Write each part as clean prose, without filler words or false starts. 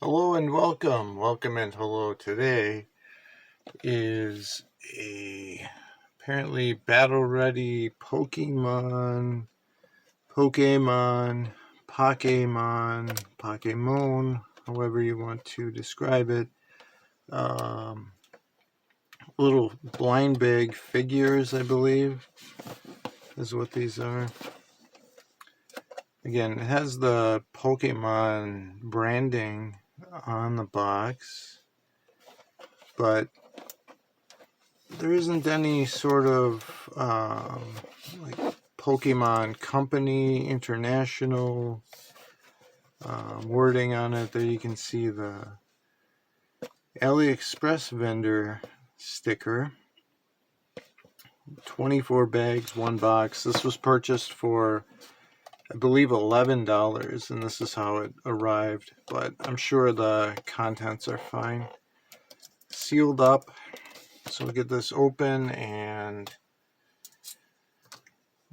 Hello and welcome. Welcome and hello. Today is a apparently battle ready Pokemon, however you want to describe it. Little blind bag figures, I believe, is what these are. Again, it has the Pokemon branding on the box, but there isn't any sort of like Pokemon Company International wording on it. There you can see the AliExpress vendor sticker. 24 bags, one box. This was purchased for, I believe, $11, and this is how it arrived, but I'm sure the contents are fine. Sealed up. So we'll get this open and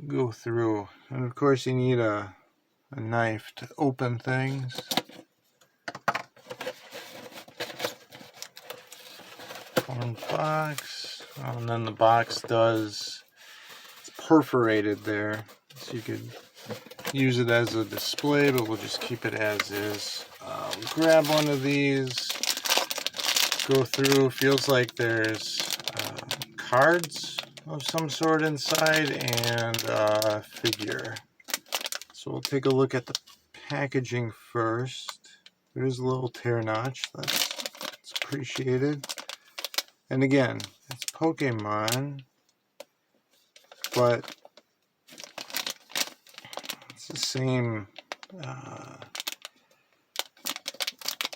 go through. And of course you need a knife to open things. One box. And then the box it's perforated there. So you could use it as a display, but we'll just keep it as is. We'll grab one of these. Go through. Feels like there's cards of some sort inside and a figure. So we'll take a look at the packaging first. There's a little tear notch. That's appreciated. And again, it's Pokemon, but it's the same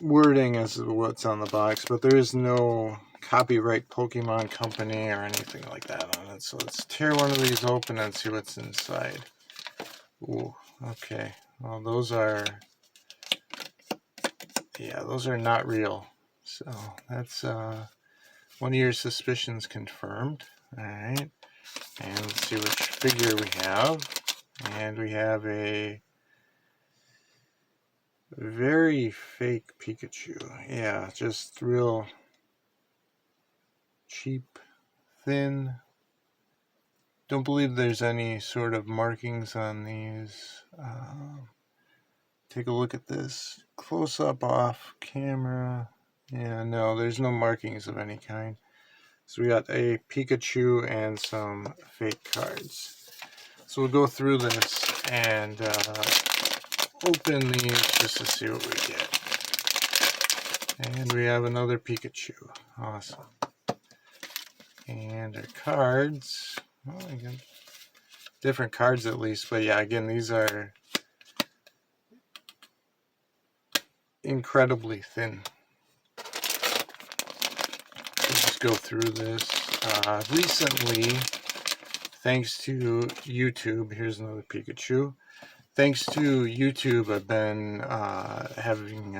wording as what's on the box, but there is no copyright Pokemon Company or anything like that on it. So let's tear one of these open and see what's inside. Ooh, okay. Well, those are not real. So that's one of your suspicions confirmed. Alright. And let's see which figure we have. And we have a very fake Pikachu. Yeah, just real cheap, thin. Don't believe there's any sort of markings on these. Take a look at this. Close up off camera. Yeah, no, there's no markings of any kind. So we got a Pikachu and some fake cards. So we'll go through this and open these just to see what we get. And we have another Pikachu. Awesome. And our cards. Oh, again, different cards at least. But yeah, again, these are incredibly thin. Just go through this. Recently, thanks to YouTube, here's another Pikachu. Thanks to YouTube, I've been having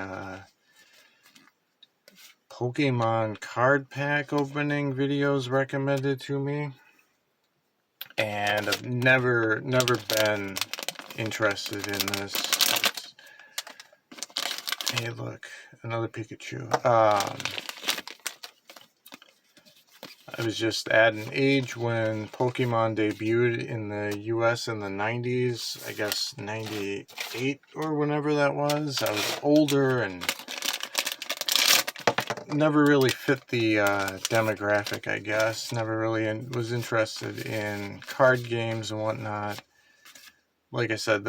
Pokemon card pack opening videos recommended to me, and I've never been interested in this. Hey, look, another Pikachu. I was just at an age when Pokemon debuted in the US in the 90s, I guess 98 or whenever that was. I was older and never really fit the demographic, I guess. Never really was interested in card games and whatnot. Like I said,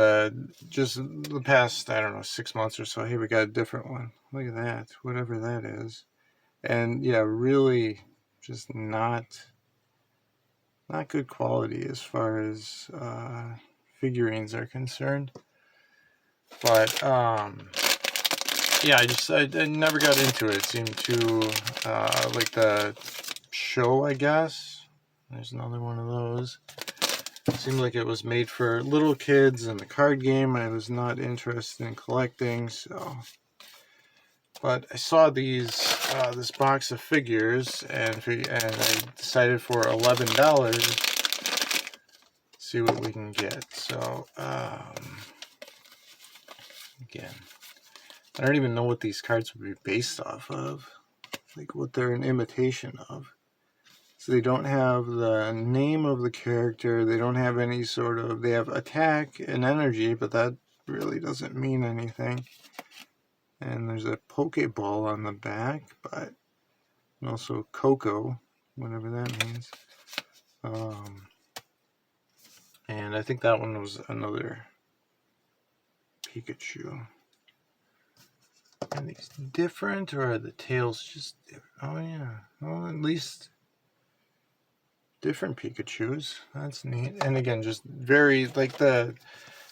just the past, I don't know, 6 months or so, hey, we got a different one. Look at that, whatever that is. And yeah, really just not good quality as far as figurines are concerned. But yeah, I never got into it. It seemed too like the show, I guess. There's another one of those. It seemed like it was made for little kids, and the card game I was not interested in collecting. So, but I saw this box of figures, and I decided for $11, see what we can get. So again, I don't even know what these cards would be based off of, like what they're an imitation of. So they don't have the name of the character, they don't have any sort of, they have attack and energy, but that really doesn't mean anything. And there's a Pokeball on the back, but also Coco, whatever that means. And I think that one was another Pikachu. Are these different, or are the tails just different? Oh yeah, well, at least different Pikachus. That's neat. And again, just very, like, the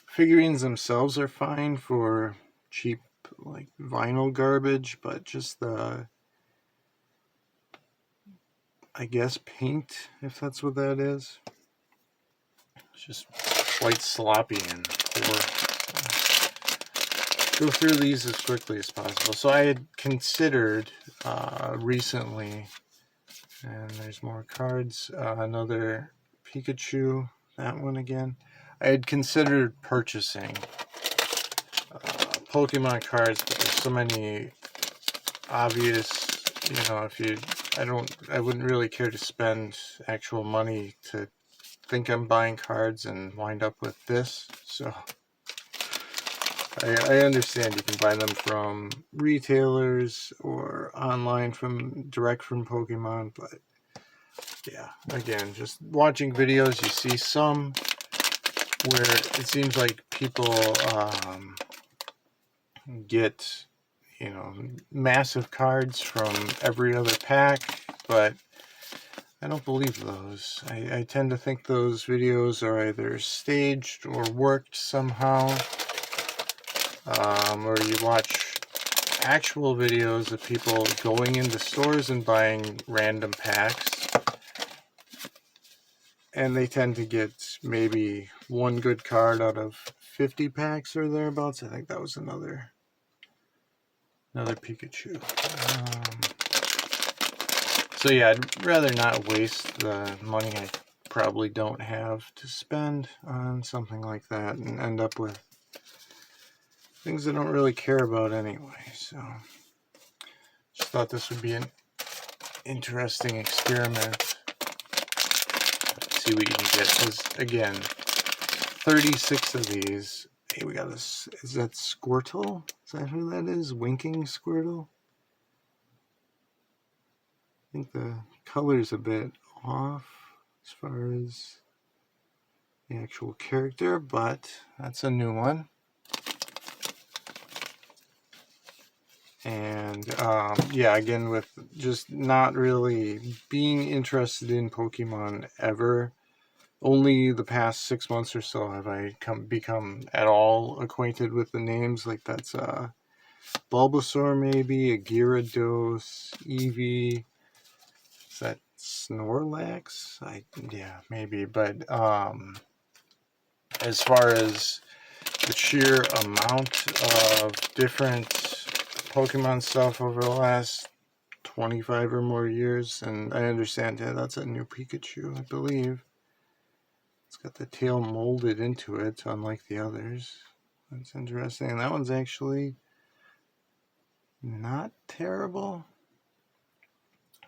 figurines themselves are fine for cheap, like, vinyl garbage, but just the, I guess, paint, if that's what that is, it's just quite sloppy and poor. Go through these as quickly as possible. So I had considered recently, and there's more cards, another Pikachu, that one again. I had considered purchasing Pokemon cards, but there's so many obvious, if you, I wouldn't really care to spend actual money to think I'm buying cards and wind up with this. So I understand you can buy them from retailers or online direct from Pokemon, but yeah, again, just watching videos, you see some where it seems like people get, massive cards from every other pack, but I don't believe those. I tend to think those videos are either staged or worked somehow, or you watch actual videos of people going into stores and buying random packs, and they tend to get maybe one good card out of 50 packs or thereabouts. I think that was another Pikachu. So yeah, I'd rather not waste the money I probably don't have to spend on something like that and end up with things I don't really care about anyway. So just thought this would be an interesting experiment. See what you can get, because again, 36 of these. Hey, we got this. Is that Squirtle? Is that who that is? Winking Squirtle? I think the color's a bit off as far as the actual character, but that's a new one. And yeah, again, with just not really being interested in Pokemon ever, only the past 6 months or so have I become at all acquainted with the names. Like, that's Bulbasaur, maybe, a Gyarados, Eevee. Is that Snorlax? Yeah, maybe. But as far as the sheer amount of different Pokemon stuff over the last 25 or more years, and I understand, yeah, that's a new Pikachu, I believe. It's got the tail molded into it, unlike the others. That's interesting. And that one's actually not terrible.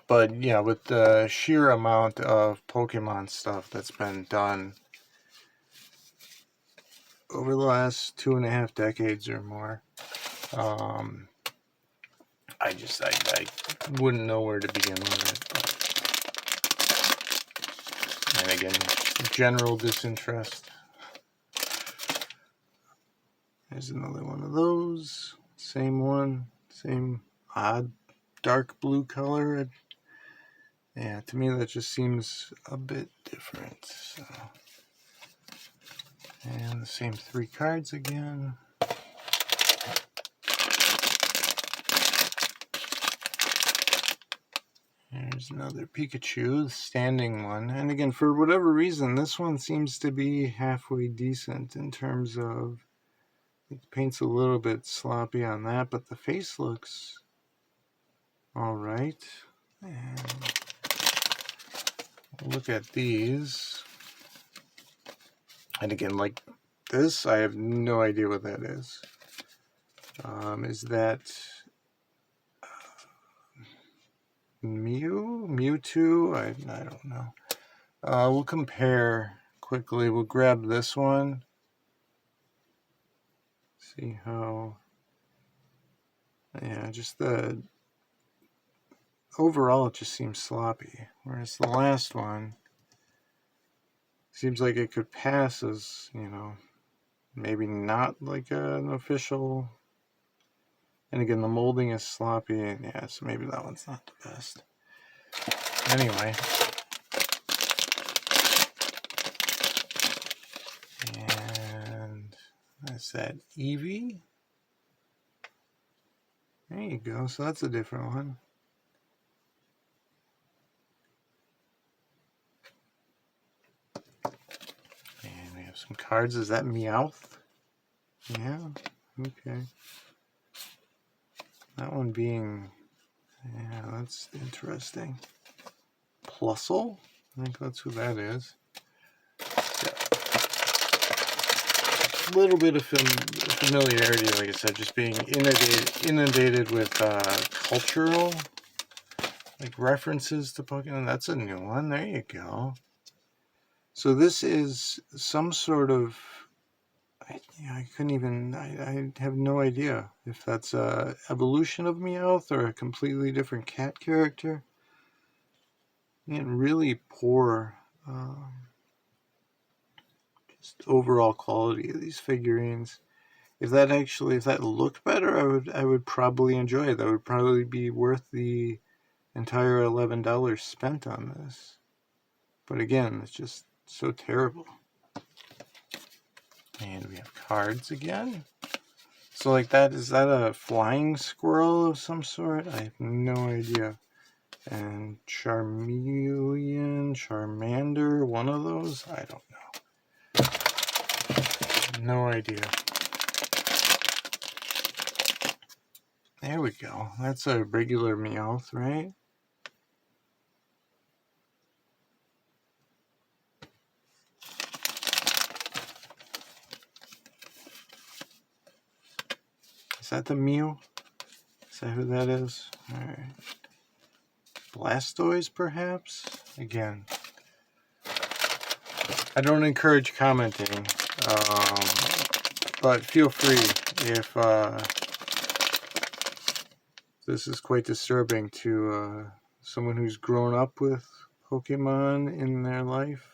But yeah, with the sheer amount of Pokemon stuff that's been done over the last 2.5 decades or more, I wouldn't know where to begin with it. And again, general disinterest. There's another one of those. Same one. Same odd dark blue color. Yeah, to me that just seems a bit different. So. And the same 3 cards again. There's another Pikachu, the standing one. And again, for whatever reason, this one seems to be halfway decent in terms of, the paint's a little bit sloppy on that, but the face looks alright. And look at these. And again, like this, I have no idea what that is. Is that Mewtwo? I don't know. We'll compare quickly. We'll grab this one. See how... Yeah, just the... Overall, it just seems sloppy. Whereas the last one seems like it could pass as, you know, maybe not like an official... And again, the molding is sloppy, and yeah, so maybe that one's not the best. Anyway. And that's that Eevee. There you go, so that's a different one. And we have some cards. Is that Meowth? Yeah, okay. That one being... Yeah, that's interesting. Plusle? I think that's who that is. A little bit of familiarity, like I said, just being inundated with cultural like references to Pokemon. That's a new one. There you go. So this is some sort of... I couldn't even... I have no idea if that's a evolution of Meowth or a completely different cat character. And really poor just overall quality of these figurines. If that looked better, I would probably enjoy it. That would probably be worth the entire $11 spent on this. But again, it's just so terrible. And we have cards again. So like that, is that a flying squirrel of some sort? I have no idea. And Charmander, one of those? I don't know. No idea. There we go. That's a regular Meowth, right? Is that the Mew? Is that who that is? Alright. Blastoise, perhaps? Again, I don't encourage commenting, but feel free if this is quite disturbing to someone who's grown up with Pokemon in their life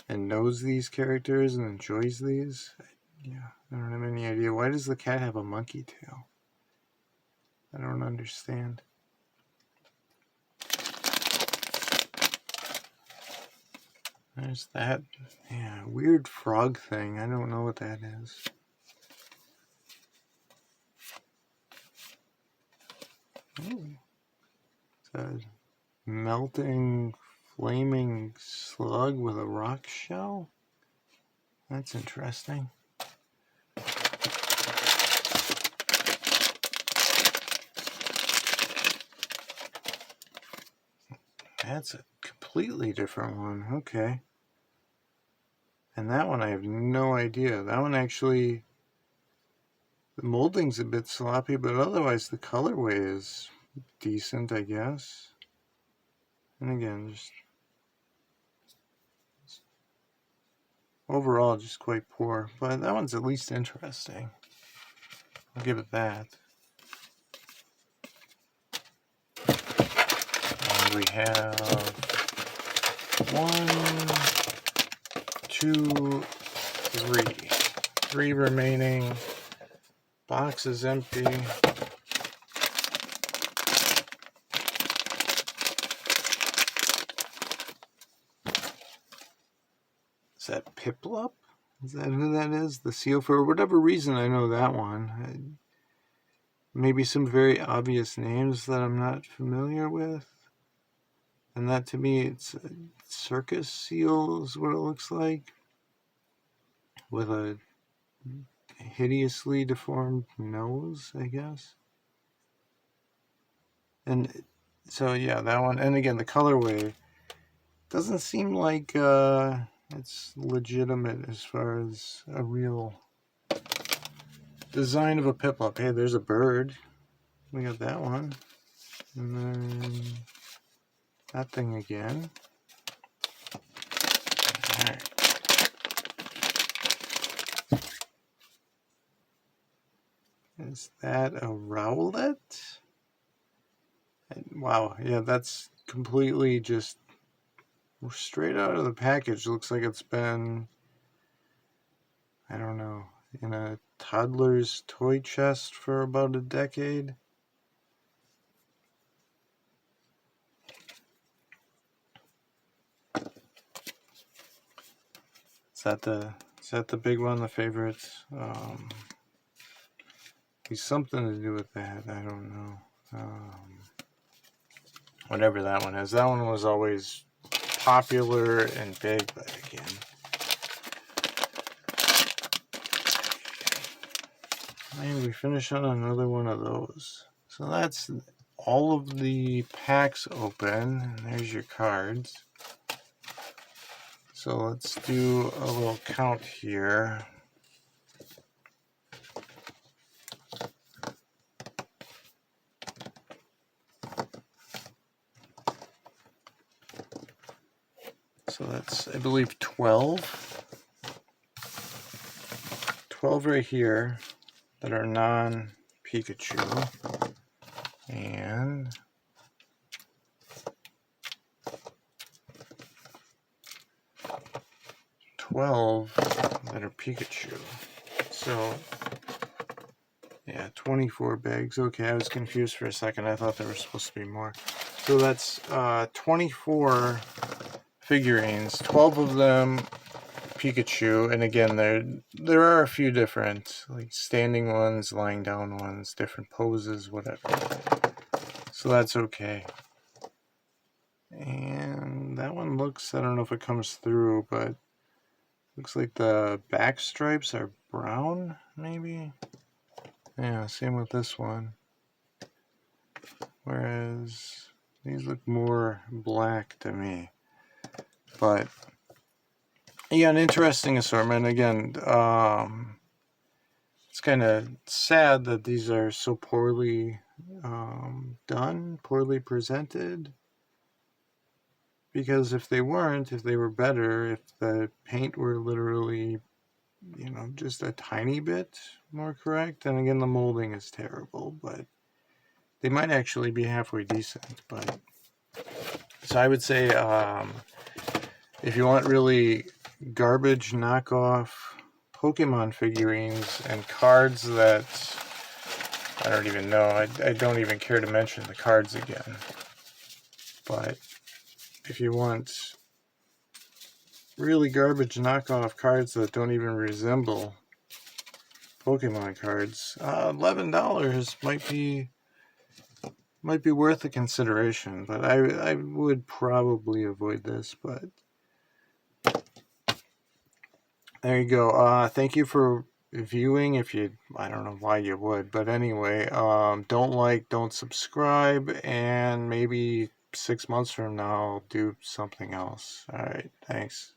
and knows these characters and enjoys these. Yeah, I don't have any idea. Why does the cat have a monkey tail? I don't understand. There's that, yeah, weird frog thing. I don't know what that is. Ooh. It's a melting, flaming slug with a rock shell? That's interesting. That's a completely different one. Okay. And that one I have no idea. That one actually, the molding's a bit sloppy, but otherwise the colorway is decent, I guess. And again, just overall just quite poor. But that one's at least interesting. I'll give it that. And we have 1, 2, 3. 3 remaining. Box is empty. Is that Piplup? Is that who that is? The seal, for whatever reason, I know that one. Maybe some very obvious names that I'm not familiar with. And that, to me, it's a circus seal is what it looks like. With a hideously deformed nose, I guess. And so, yeah, that one. And again, the colorway doesn't seem like it's legitimate as far as a real design of a Piplup. Hey, there's a bird. We got that one. And then that thing again. Alright. Is that a Rowlet? Wow, yeah, that's completely just straight out of the package. Looks like it's been, I don't know, in a toddler's toy chest for about a decade. Is that the big one, the favorite? He's something to do with that. I don't know. Whatever that one is. That one was always popular and big, but again. And we finish on another one of those. So that's all of the packs open. And there's your cards. So let's do a little count here. So that's, I believe, 12. 12 right here that are non-Pikachu. And 12 that are Pikachu. So, yeah, 24 bags. Okay, I was confused for a second. I thought there were supposed to be more. So that's 24 figurines, 12 of them Pikachu, and again, there are a few different, like standing ones, lying down ones, different poses, whatever. So that's okay. And that one looks, I don't know if it comes through, but looks like the back stripes are brown, maybe? Yeah, same with this one. Whereas these look more black to me. But yeah, an interesting assortment. Again, it's kind of sad that these are so poorly done, poorly presented. Because if they weren't, if they were better, if the paint were literally, you know, just a tiny bit more correct, and again, the molding is terrible, but they might actually be halfway decent. But so I would say, if you want really garbage knockoff Pokemon figurines and cards that I don't even know, I don't even care to mention the cards again. But if you want really garbage knockoff cards that don't even resemble Pokemon cards, $11 might be worth a consideration. But I would probably avoid this. But there you go. Thank you for viewing. If you, I don't know why you would, but anyway, don't like, don't subscribe, and maybe 6 months from now I'll do something else. All right, thanks.